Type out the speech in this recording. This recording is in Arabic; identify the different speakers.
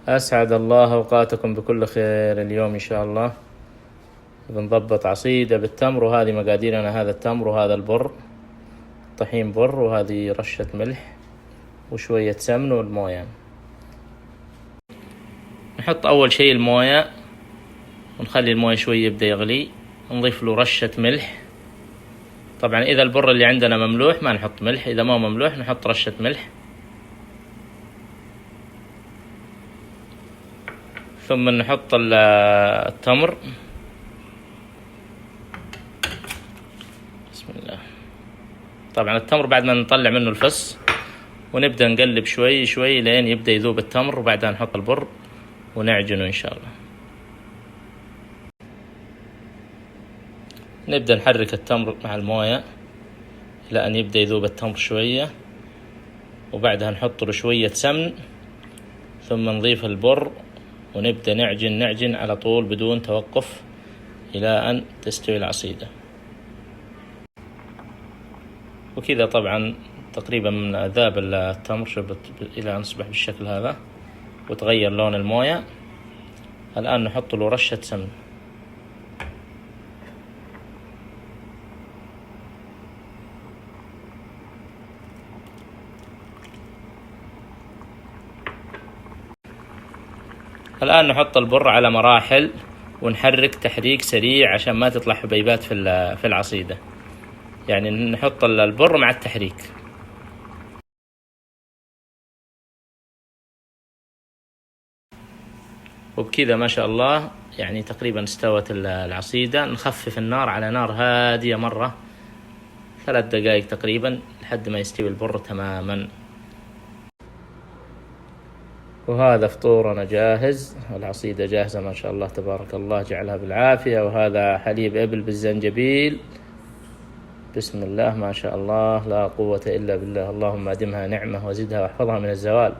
Speaker 1: أسعد الله أوقاتكم بكل خير. اليوم إن شاء الله بنضبط عصيدة بالتمر، وهذه مقاديرنا: هذا التمر وهذا البر، طحين بر، وهذه رشة ملح وشوية سمن والموية. نحط أول شيء الموية ونخلي الموية شوية يبدأ يغلي، نضيف له رشة ملح. طبعا إذا البر اللي عندنا مملوح ما نحط ملح، إذا ما مملوح نحط رشة ملح. ثم نحط التمر، بسم الله. طبعا التمر بعد ما نطلع منه الفص ونبدأ نقلب شوي شوي لين يبدأ يذوب التمر، وبعدها نحط البر ونعجنه إن شاء الله. نبدأ نحرك التمر مع الموية إلى أن يبدأ يذوب التمر شوية، وبعدها نحط له شوية سمن، ثم نضيف البر ونبدأ نعجن على طول بدون توقف إلى أن تستوي العصيدة. وكذا طبعا تقريبا من ذاب التمر إلى أن أصبح بالشكل هذا وتغير لون الموية. الآن نحط له رشة سمن. الآن نحط البر على مراحل ونحرك تحريك سريع عشان ما تطلع حبيبات في العصيدة، يعني نحط البر مع التحريك. وبكذا ما شاء الله يعني تقريبا استوت العصيدة. نخفف النار على نار هادية مرة 3 دقائق تقريبا لحد ما يستوي البر تماما. وهذا فطورنا جاهز، العصيدة جاهزة ما شاء الله تبارك الله، جعلها بالعافية. وهذا حليب إبل بالزنجبيل، بسم الله ما شاء الله لا قوة إلا بالله. اللهم أدمها نعمة وزدها واحفظها من الزوال.